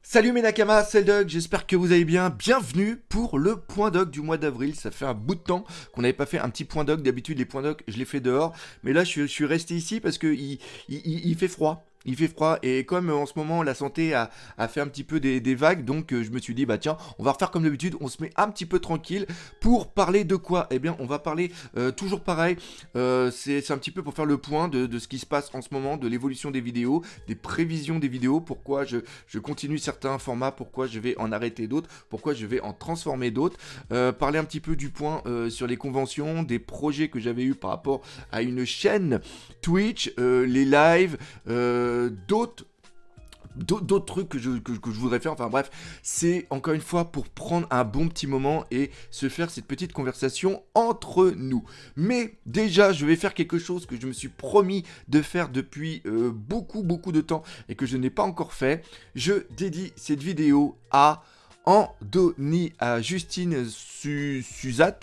Salut mes Nakamas, c'est le Doc, j'espère que vous allez bien. Bienvenue pour le point doc du mois d'avril. Ça fait un bout de temps qu'on n'avait pas fait un petit point doc. D'habitude, les points doc, je les fais dehors. Mais là, je suis resté ici parce que il fait froid. Il fait froid et comme en ce moment la santé a fait un petit peu des vagues, donc je me suis dit bah tiens, on va refaire comme d'habitude, on se met un petit peu tranquille pour parler de quoi. Eh bien on va parler toujours pareil, c'est un petit peu pour faire le point de ce qui se passe en ce moment, de l'évolution des vidéos, des prévisions des vidéos, pourquoi je continue certains formats, pourquoi je vais en arrêter d'autres, pourquoi je vais en transformer d'autres, parler un petit peu du point sur les conventions, des projets que j'avais eu par rapport à une chaîne Twitch, les lives, d'autres trucs que je voudrais faire, enfin bref, c'est encore une fois pour prendre un bon petit moment et se faire cette petite conversation entre nous. Mais déjà, je vais faire quelque chose que je me suis promis de faire depuis beaucoup de temps et que je n'ai pas encore fait. Je dédie cette vidéo à Andoni, à Justine Suzat,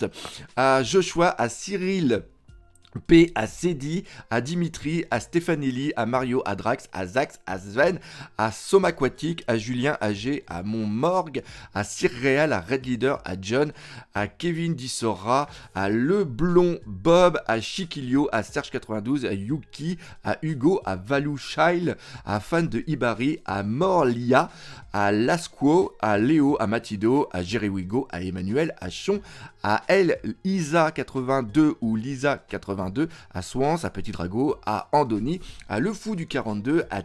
à Joshua, à Cyril P, à Cédi, à Dimitri, à Stefanelli, à Mario, à Drax, à Zax, à Sven, à Somaquatique, à Julien, à G, à Montmorgue, à Cyrréal, à Red Leader, à John, à Kevin Dissora, à Leblon Bob, à Chiquilio, à Serge92, à Yuki, à Hugo, à Valou Shail, à Fan de Ibari, à Morlia, à Lasquo, à Léo, à Matido, à Jeriwigo, à Emmanuel, à Chon, à El Isa 82 ou Lisa 82, à Swans, à Petit Drago, à Andoni, à Le Fou du 42, à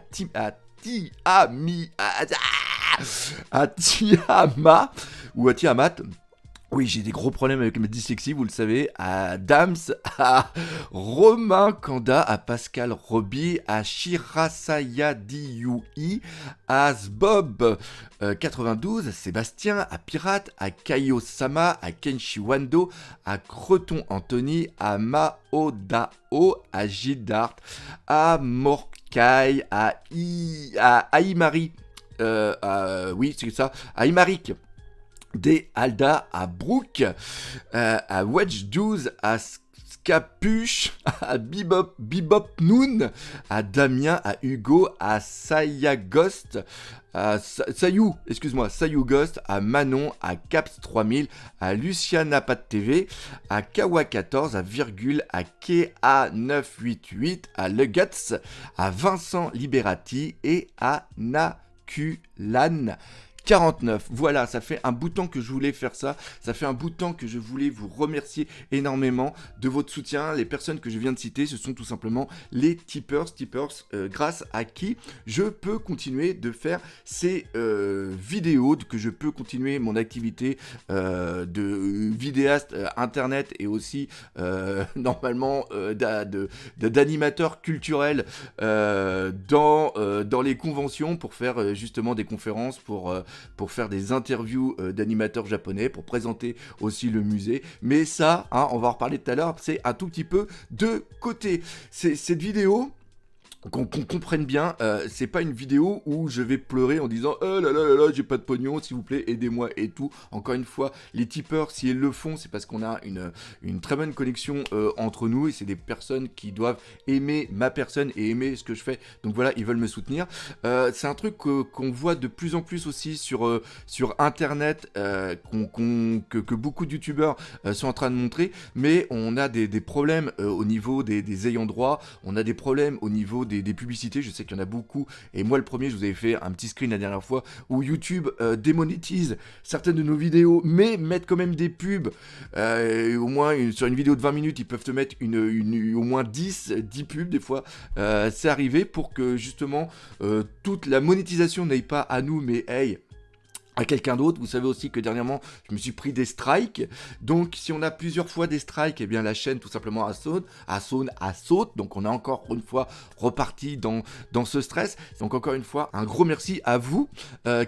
Tiama ou à Tiamat. Oui, j'ai des gros problèmes avec ma dyslexie, vous le savez, à Dams, à Romain Kanda, à Pascal Roby, à Shirasaya Dioui, à Zbob 92, à Sébastien, à Pirate, à Kaio Sama, à Kenshi Wando, à Creton Anthony, à Maodao, à Gildart, à Morkai, à Aimari, oui, c'est ça, à Imaric. Des Alda à Brooke, à Wedge 12, à Scapuche, à Bibop Noon, à Damien, à Hugo, à Sayagost, à Sayou Ghost, à Manon, à Caps 3000, à Luciana Pat TV, à Kawa 14, à Virgule, à Kea 988, à Leguts, à Vincent Liberati et à Nakulan 49. Voilà, ça fait un bout de temps que je voulais faire ça. Ça fait un bout de temps que je voulais vous remercier énormément de votre soutien. Les personnes que je viens de citer, ce sont tout simplement les tipeurs, grâce à qui je peux continuer de faire ces vidéos, que je peux continuer mon activité de vidéaste internet et aussi normalement d'animateur culturel dans les conventions pour faire justement des conférences, pour faire des interviews d'animateurs japonais, pour présenter aussi le musée. Mais ça, hein, on va en reparler tout à l'heure, c'est un tout petit peu de côté. Cette vidéo, qu'on comprenne bien, c'est pas une vidéo où je vais pleurer en disant oh là là là là, j'ai pas de pognon, s'il vous plaît, aidez-moi et tout. Encore une fois, les tipeurs, si elles le font, c'est parce qu'on a une très bonne connexion entre nous et c'est des personnes qui doivent aimer ma personne et aimer ce que je fais. Donc voilà, ils veulent me soutenir. C'est un truc qu'on voit de plus en plus aussi sur internet, que beaucoup de youtubeurs sont en train de montrer, mais on a des problèmes au niveau des ayants droit, on a des problèmes au niveau des publicités, je sais qu'il y en a beaucoup, et moi le premier, je vous avais fait un petit screen la dernière fois, où YouTube démonétise certaines de nos vidéos, mais mettent quand même des pubs, au moins sur une vidéo de 20 minutes, ils peuvent te mettre au moins 10 pubs des fois, c'est arrivé pour que justement toute la monétisation n'aille pas à nous, mais hey, à quelqu'un d'autre. Vous savez aussi que dernièrement, je me suis pris des strikes. Donc, si on a plusieurs fois des strikes, eh bien, la chaîne, tout simplement, saute. Donc, on a encore une fois reparti dans ce stress. Donc, encore une fois, un gros merci à vous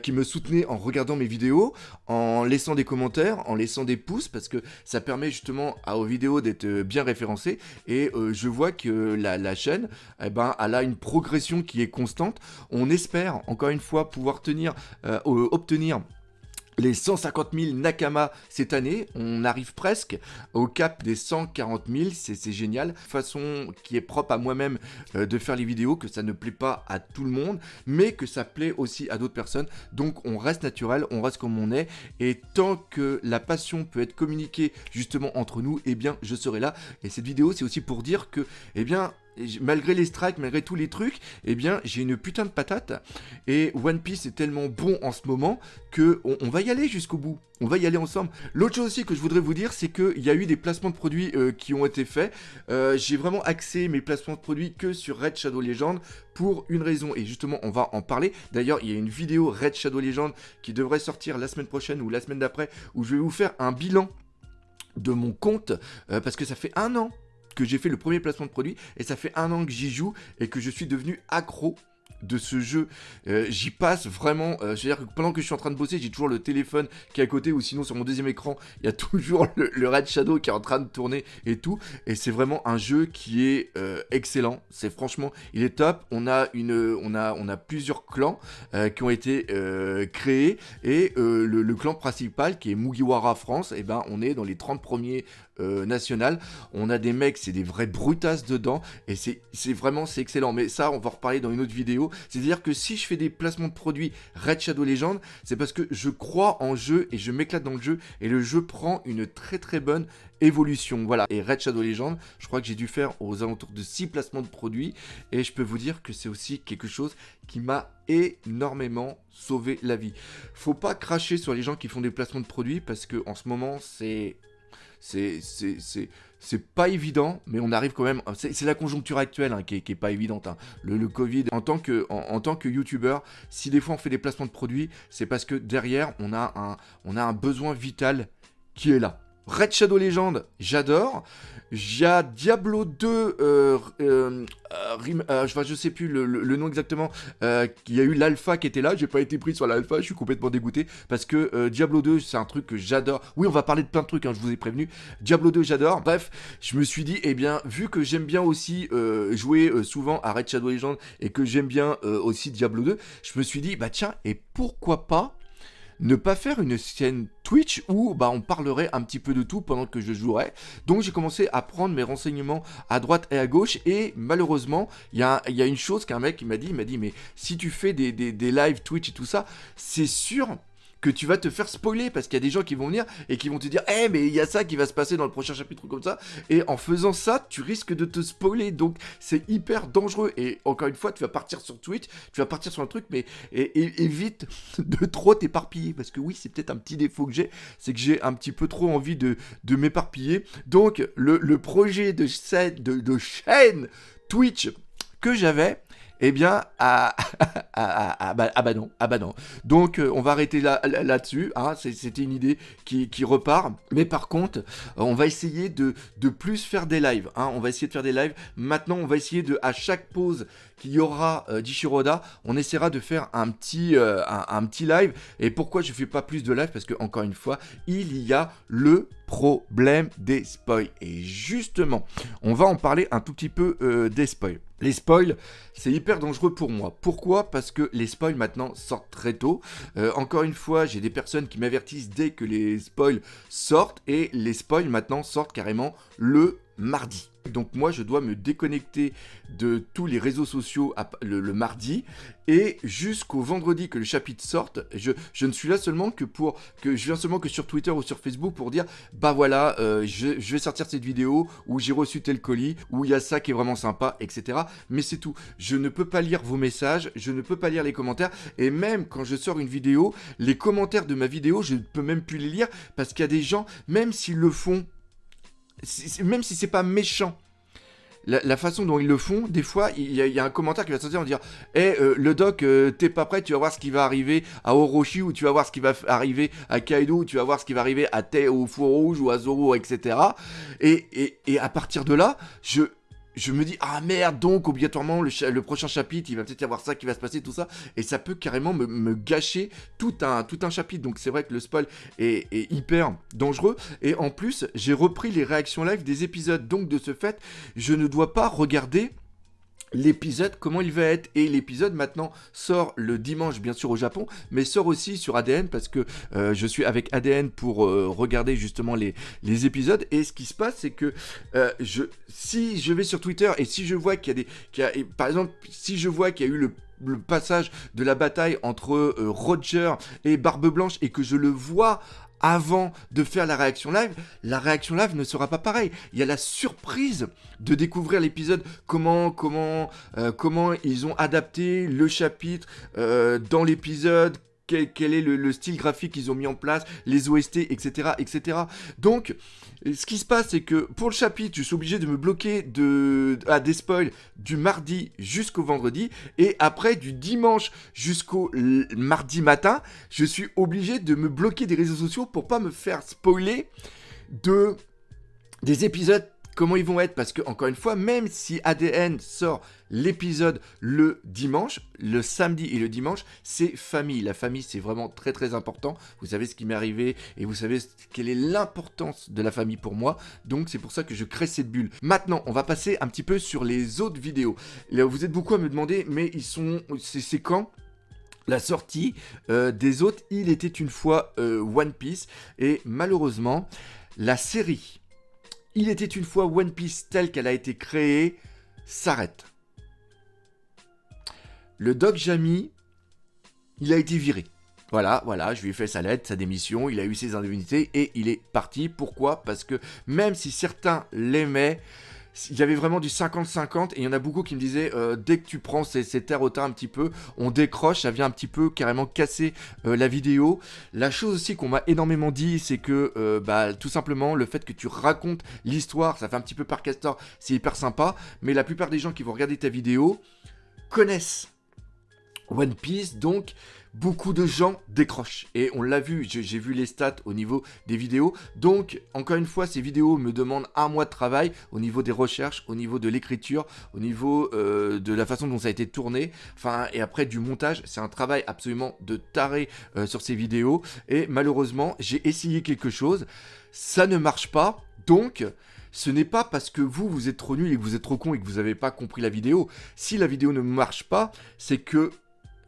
qui me soutenez en regardant mes vidéos, en laissant des commentaires, en laissant des pouces, parce que ça permet justement aux vidéos d'être bien référencées. Et je vois que la chaîne, eh ben, elle a une progression qui est constante. On espère, encore une fois, pouvoir obtenir les 150 000 Nakama cette année. On arrive presque au cap des 140 000, c'est génial. Façon qui est propre à moi-même de faire les vidéos, que ça ne plaît pas à tout le monde, mais que ça plaît aussi à d'autres personnes. Donc on reste naturel, on reste comme on est, et tant que la passion peut être communiquée justement entre nous, eh bien je serai là. Et cette vidéo, c'est aussi pour dire que, eh bien, malgré les strikes, malgré tous les trucs, eh bien, j'ai une putain de patate. Et One Piece est tellement bon en ce moment que on va y aller jusqu'au bout. On va y aller ensemble. L'autre chose aussi que je voudrais vous dire, c'est qu'il y a eu des placements de produits qui ont été faits. J'ai vraiment axé mes placements de produits que sur Raid Shadow Legends pour une raison. Et justement, on va en parler. D'ailleurs, il y a une vidéo Raid Shadow Legends qui devrait sortir la semaine prochaine ou la semaine d'après, où je vais vous faire un bilan de mon compte, parce que ça fait 1 an que j'ai fait le premier placement de produit, et ça fait 1 an que j'y joue, et que je suis devenu accro de ce jeu. J'y passe vraiment, c'est-à-dire que pendant que je suis en train de bosser, j'ai toujours le téléphone qui est à côté, ou sinon sur mon deuxième écran, il y a toujours le Raid Shadow qui est en train de tourner et tout, et c'est vraiment un jeu qui est excellent. C'est franchement, il est top. On a plusieurs clans qui ont été créés, et le clan principal qui est Mugiwara France, et ben on est dans les 30 premiers national. On a des mecs, c'est des vrais brutasses dedans, et c'est vraiment, c'est excellent. Mais ça, on va en reparler dans une autre vidéo. C'est-à-dire que si je fais des placements de produits Raid Shadow Legends, c'est parce que je crois en jeu et je m'éclate dans le jeu, et le jeu prend une très très bonne évolution. Voilà. Et Raid Shadow Legends, je crois que j'ai dû faire aux alentours de 6 placements de produits, et je peux vous dire que c'est aussi quelque chose qui m'a énormément sauvé la vie. Faut pas cracher sur les gens qui font des placements de produits, parce que en ce moment, c'est pas évident, mais on arrive quand même. C'est la conjoncture actuelle hein, qui est pas évidente. Hein. Le Covid, en tant que youtubeur, si des fois on fait des placements de produits, c'est parce que derrière on a un besoin vital qui est là. Raid Shadow Legends, j'adore. Il y a Diablo 2, je sais plus le nom exactement. Il y a eu l'alpha qui était là. J'ai pas été pris sur l'alpha, je suis complètement dégoûté. Parce que Diablo 2, c'est un truc que j'adore. Oui, on va parler de plein de trucs, hein, je vous ai prévenu. Diablo 2, j'adore. Bref, je me suis dit, eh bien, vu que j'aime bien aussi jouer souvent à Raid Shadow Legends, et que j'aime bien aussi Diablo 2, je me suis dit, bah tiens, et pourquoi pas ne pas faire une chaîne Twitch où on parlerait un petit peu de tout pendant que je jouerais. Donc j'ai commencé à prendre mes renseignements à droite et à gauche, et malheureusement il y a une chose qu'un mec il m'a dit, mais si tu fais des live Twitch et tout ça, c'est sûr que tu vas te faire spoiler, parce qu'il y a des gens qui vont venir et qui vont te dire mais il y a ça qui va se passer dans le prochain chapitre comme ça, et en faisant ça tu risques de te spoiler, donc c'est hyper dangereux. Et encore une fois, tu vas partir sur Twitch, tu vas partir sur un truc, mais évite de trop t'éparpiller, parce que oui, c'est peut-être un petit défaut que j'ai, c'est que j'ai un petit peu trop envie de m'éparpiller. Donc le projet de chaîne Twitch que j'avais, eh bien, bah non. Donc, on va arrêter là-dessus. Hein, c'était une idée qui repart. Mais par contre, on va essayer de plus faire des lives. Hein, on va essayer de faire des lives. Maintenant, on va essayer à chaque pause qu'il y aura d'Ishiroda, on essaiera de faire un petit live. Et pourquoi je fais pas plus de live? Parce que, encore une fois, il y a le problème des spoils. Et justement, on va en parler un tout petit peu des spoils. Les spoils, c'est hyper dangereux pour moi. Pourquoi? Parce que les spoils maintenant sortent très tôt. Encore une fois, j'ai des personnes qui m'avertissent dès que les spoils sortent, et les spoils maintenant sortent carrément le mardi. Donc moi, je dois me déconnecter de tous les réseaux sociaux le mardi, et jusqu'au vendredi que le chapitre sorte, je ne suis là seulement que sur Twitter ou sur Facebook pour dire bah voilà, je vais sortir cette vidéo où j'ai reçu tel colis, où il y a ça qui est vraiment sympa, etc. Mais c'est tout. Je ne peux pas lire vos messages, je ne peux pas lire les commentaires, et même quand je sors une vidéo, les commentaires de ma vidéo, je ne peux même plus les lire, parce qu'il y a des gens, même s'ils le font, même si c'est pas méchant, la façon dont ils le font, des fois, il y a un commentaire qui va sortir en dire le doc, t'es pas prêt, tu vas voir ce qui va arriver à Orochi, ou tu vas voir ce qui va arriver à Kaido, ou tu vas voir ce qui va arriver à Tei, au Fou Rouge, ou à Zoro, etc. Et à partir de là, je me dis, ah merde, donc obligatoirement le prochain chapitre, il va peut-être y avoir ça qui va se passer, tout ça, et ça peut carrément me gâcher tout un chapitre. Donc c'est vrai que le spoil est hyper dangereux, et en plus j'ai repris les réactions live des épisodes, donc de ce fait je ne dois pas regarder l'épisode, comment il va être. Et l'épisode maintenant sort le dimanche bien sûr au Japon, mais sort aussi sur ADN parce que je suis avec ADN pour regarder justement les épisodes. Et ce qui se passe, c'est que si je vais sur Twitter et si je vois qu'il y a par exemple, si je vois qu'il y a eu le passage de la bataille entre Roger et Barbe Blanche et que je le vois avant de faire la réaction live ne sera pas pareille. Il y a la surprise de découvrir l'épisode, comment ils ont adapté le chapitre dans l'épisode, quel est le style graphique qu'ils ont mis en place, les OST, etc., etc. Donc, ce qui se passe, c'est que pour le chapitre, je suis obligé de me bloquer des spoils du mardi jusqu'au vendredi, et après, du dimanche jusqu'au mardi matin, je suis obligé de me bloquer des réseaux sociaux pour pas me faire spoiler des épisodes, comment ils vont être, parce que encore une fois, même si ADN sort l'épisode le dimanche, le samedi et le dimanche, c'est famille. La famille, c'est vraiment très très important. Vous savez ce qui m'est arrivé et vous savez quelle est l'importance de la famille pour moi. Donc c'est pour ça que je crée cette bulle. Maintenant, on va passer un petit peu sur les autres vidéos. Là, vous êtes beaucoup à me demander, mais c'est quand la sortie des autres Il était une fois One Piece. Et malheureusement, la série Il était une fois One Piece telle qu'elle a été créée s'arrête. Le Doc Jamy, il a été viré. Voilà, je lui ai fait sa lettre, sa démission, il a eu ses indemnités et il est parti. Pourquoi ? Parce que même si certains l'aimaient, il y avait vraiment du 50-50 et il y en a beaucoup qui me disaient dès que tu prends ces terres-hautins un petit peu, on décroche, ça vient un petit peu carrément casser la vidéo. La chose aussi qu'on m'a énormément dit, c'est que tout simplement le fait que tu racontes l'histoire, ça fait un petit peu par castor, c'est hyper sympa, mais la plupart des gens qui vont regarder ta vidéo connaissent One Piece, donc beaucoup de gens décrochent. Et on l'a vu, j'ai vu les stats au niveau des vidéos. Donc, encore une fois, ces vidéos me demandent un mois de travail au niveau des recherches, au niveau de l'écriture, au niveau de la façon dont ça a été tourné. Enfin, et après du montage, c'est un travail absolument de taré sur ces vidéos. Et malheureusement, j'ai essayé quelque chose, ça ne marche pas. Donc, ce n'est pas parce que vous êtes trop nul et que vous êtes trop con et que vous n'avez pas compris la vidéo. Si la vidéo ne marche pas, c'est que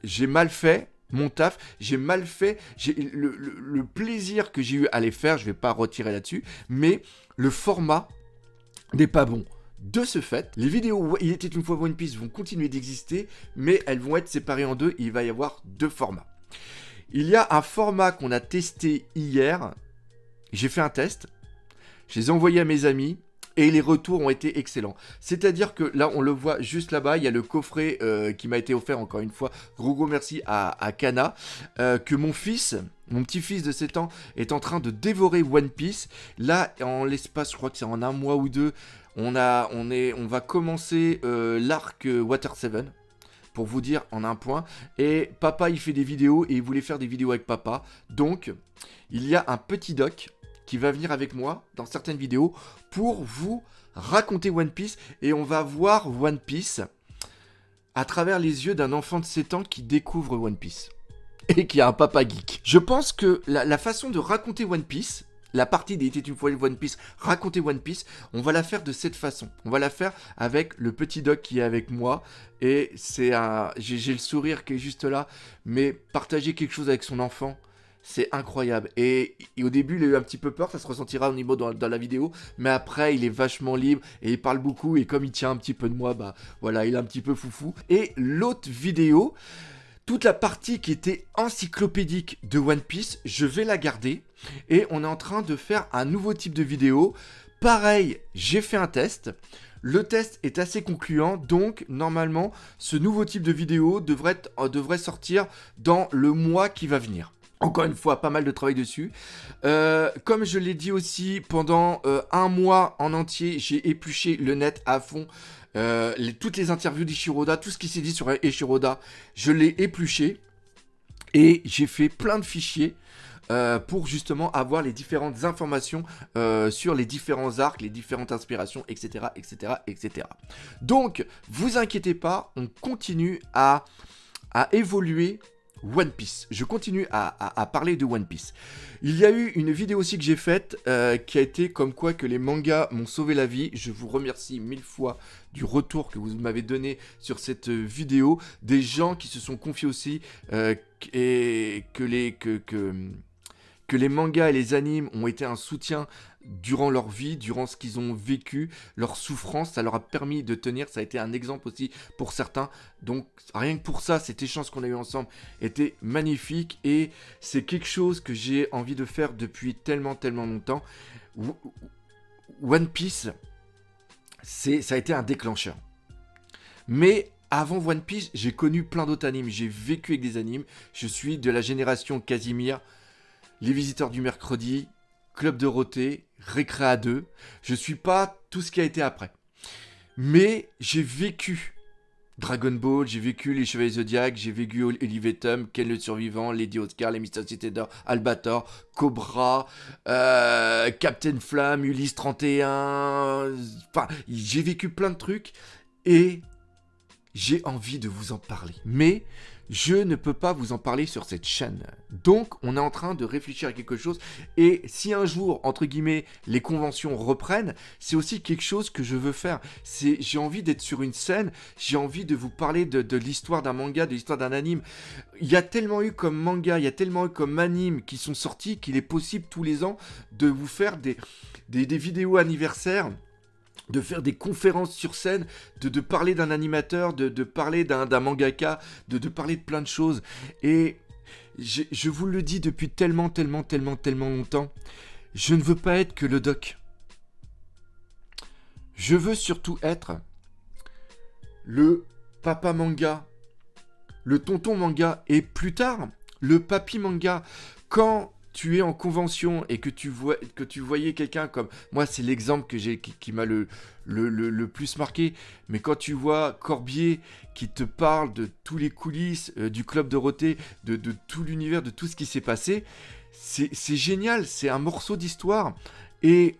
j'ai mal fait mon taf, j'ai mal fait, le plaisir que j'ai eu à les faire, je vais pas retirer là-dessus, mais le format n'est pas bon. De ce fait, les vidéos Il était une fois One Piece vont continuer d'exister, mais elles vont être séparées en deux, il va y avoir deux formats. Il y a un format qu'on a testé hier, j'ai fait un test, je les ai envoyés à mes amis, et les retours ont été excellents. C'est-à-dire que là, on le voit juste là-bas, il y a le coffret qui m'a été offert encore une fois. Gros merci à Kana. Que mon petit-fils de 7 ans, est en train de dévorer One Piece. Là, en l'espace, je crois que c'est en un mois ou deux, on va commencer l'arc Water 7. Pour vous dire en un point. Et papa, il fait des vidéos et il voulait faire des vidéos avec papa. Donc, il y a un petit doc qui va venir avec moi dans certaines vidéos pour vous raconter One Piece, et on va voir One Piece à travers les yeux d'un enfant de 7 ans qui découvre One Piece et qui a un papa geek. Je pense que la façon de raconter One Piece, la partie des Il était une fois One Piece, raconter One Piece, on va la faire de cette façon. On va la faire avec le petit doc qui est avec moi, et j'ai le sourire qui est juste là, mais partager quelque chose avec son enfant, c'est incroyable. Et au début, il a eu un petit peu peur, ça se ressentira au niveau dans la vidéo. Mais après, il est vachement libre et il parle beaucoup. Et comme il tient un petit peu de moi, voilà, il est un petit peu foufou. Et l'autre vidéo, toute la partie qui était encyclopédique de One Piece, je vais la garder. Et on est en train de faire un nouveau type de vidéo. Pareil, j'ai fait un test. Le test est assez concluant, donc normalement, ce nouveau type de vidéo devrait sortir dans le mois qui va venir. Encore une fois, pas mal de travail dessus. Comme je l'ai dit aussi, pendant un mois en entier, j'ai épluché le net à fond. Toutes les interviews d'Ishiroda, tout ce qui s'est dit sur Ishiroda, je l'ai épluché. Et j'ai fait plein de fichiers pour justement avoir les différentes informations sur les différents arcs, les différentes inspirations, etc., etc., etc. Donc, vous inquiétez pas, on continue à évoluer One Piece. Je continue à parler de One Piece. Il y a eu une vidéo aussi que j'ai faite qui a été comme quoi que les mangas m'ont sauvé la vie. Je vous remercie 1000 fois du retour que vous m'avez donné sur cette vidéo. Des gens qui se sont confiés aussi et que les mangas et les animes ont été un soutien durant leur vie, durant ce qu'ils ont vécu, leur souffrance, ça leur a permis de tenir, ça a été un exemple aussi pour certains. Donc rien que pour ça, cet échange qu'on a eu ensemble était magnifique et c'est quelque chose que j'ai envie de faire depuis tellement longtemps. One Piece, ça a été un déclencheur. Mais avant One Piece, j'ai connu plein d'autres animes, j'ai vécu avec des animes, je suis de la génération Casimir, Les Visiteurs du Mercredi, Club Dorothée, Récréa 2. Je suis pas tout ce qui a été après. Mais j'ai vécu Dragon Ball, j'ai vécu Les Chevaliers Zodiac, j'ai vécu Olivetum, Ken le Survivant, Lady Oscar, les Mystères Citador, Albator, Cobra, Captain Flamme, Ulysse 31. Enfin, j'ai vécu plein de trucs et j'ai envie de vous en parler. Mais je ne peux pas vous en parler sur cette chaîne. Donc, on est en train de réfléchir à quelque chose. Et si un jour, entre guillemets, les conventions reprennent, c'est aussi quelque chose que je veux faire. J'ai envie d'être sur une scène, j'ai envie de vous parler de l'histoire d'un manga, de l'histoire d'un anime. Il y a tellement eu comme manga, il y a tellement eu comme anime qui sont sortis qu'il est possible tous les ans de vous faire des vidéos anniversaires, de faire des conférences sur scène, de parler d'un animateur, de parler d'un mangaka, de parler de plein de choses. Et je vous le dis depuis tellement longtemps, je ne veux pas être que le doc. Je veux surtout être le papa manga, le tonton manga, et plus tard, le papy manga. Quand tu es en convention et que tu voyais quelqu'un comme... Moi, c'est l'exemple que qui m'a le plus marqué. Mais quand tu vois Corbier qui te parle de tous les coulisses du Club Dorothée, de tout l'univers, de tout ce qui s'est passé, c'est génial. C'est un morceau d'histoire. Et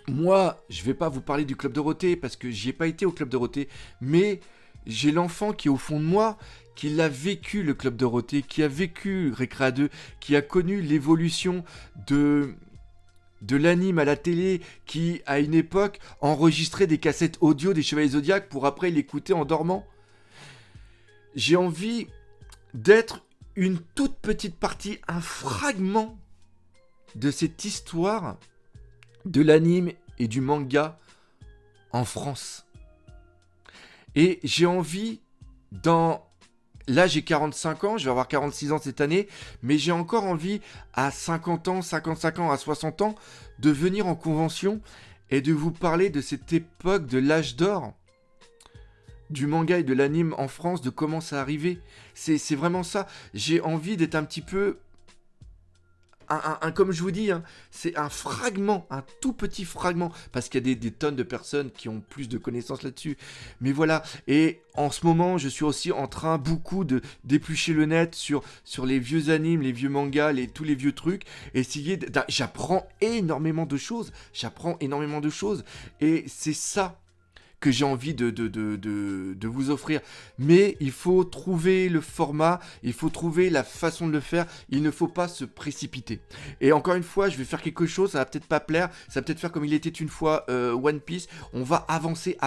moi, je vais pas vous parler du Club Dorothée parce que j'y ai pas été au Club Dorothée. Mais j'ai l'enfant qui est au fond de moi, qui a vécu le Club Dorothée, qui a vécu Récréa 2, qui a connu l'évolution de l'anime à la télé, qui, à une époque, enregistrait des cassettes audio des Chevaliers Zodiac pour après l'écouter en dormant. J'ai envie d'être une toute petite partie, un fragment de cette histoire de l'anime et du manga en France. Et j'ai envie, là, j'ai 45 ans, je vais avoir 46 ans cette année, mais j'ai encore envie, à 50 ans, 55 ans, à 60 ans, de venir en convention et de vous parler de cette époque de l'âge d'or du manga et de l'anime en France, de comment ça arrivait. C'est vraiment ça. J'ai envie d'être un petit peu... comme je vous dis, hein, c'est un fragment, un tout petit fragment, parce qu'il y a des tonnes de personnes qui ont plus de connaissances là-dessus. Mais voilà, et en ce moment, je suis aussi en train beaucoup d'éplucher le net sur les vieux animes, les vieux mangas, tous les vieux trucs, j'apprends énormément de choses, et c'est ça que j'ai envie de vous offrir. Mais il faut trouver le format, il faut trouver la façon de le faire, il ne faut pas se précipiter. Et encore une fois, je vais faire quelque chose, ça va peut-être pas plaire, ça va peut-être faire comme il était une fois One Piece, on va avancer,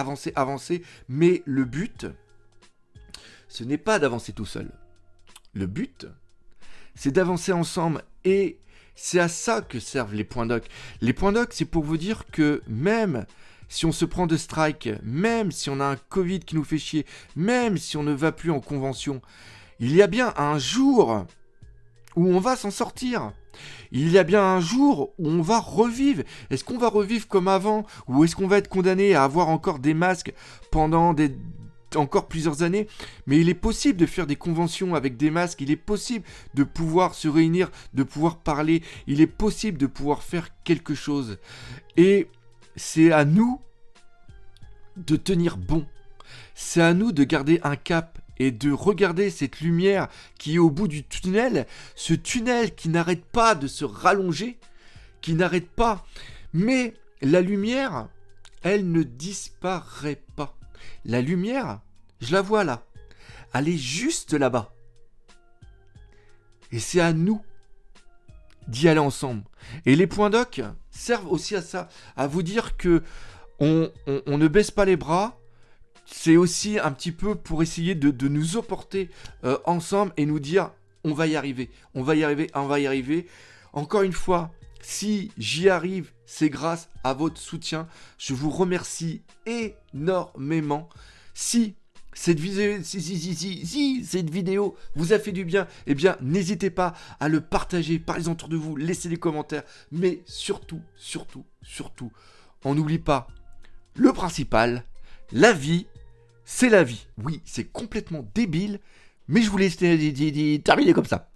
mais le but, ce n'est pas d'avancer tout seul. Le but, c'est d'avancer ensemble, et c'est à ça que servent les points doc. Les points doc, c'est pour vous dire que même si on se prend de strike, même si on a un Covid qui nous fait chier, même si on ne va plus en convention, il y a bien un jour où on va s'en sortir. Il y a bien un jour où on va revivre. Est-ce qu'on va revivre comme avant, ou est-ce qu'on va être condamné à avoir encore des masques pendant encore plusieurs années? Mais il est possible de faire des conventions avec des masques, il est possible de pouvoir se réunir, de pouvoir parler, il est possible de pouvoir faire quelque chose. Et c'est à nous de tenir bon. C'est à nous de garder un cap et de regarder cette lumière qui est au bout du tunnel. Ce tunnel qui n'arrête pas de se rallonger, qui n'arrête pas. Mais la lumière, elle ne disparaît pas. La lumière, je la vois là. Elle est juste là-bas. Et c'est à nous d'y aller ensemble. Et les points doc servent aussi à ça, à vous dire que on ne baisse pas les bras. C'est aussi un petit peu pour essayer de nous apporter ensemble et nous dire on va y arriver, on va y arriver, on va y arriver. Encore une fois, si j'y arrive, c'est grâce à votre soutien. Je vous remercie énormément. Si cette vidéo vous a fait du bien, eh bien, n'hésitez pas à le partager, parlez-en autour de vous, laissez des commentaires. Mais surtout, on n'oublie pas le principal, la vie, c'est la vie. Oui, c'est complètement débile, mais je vous laisse terminer comme ça.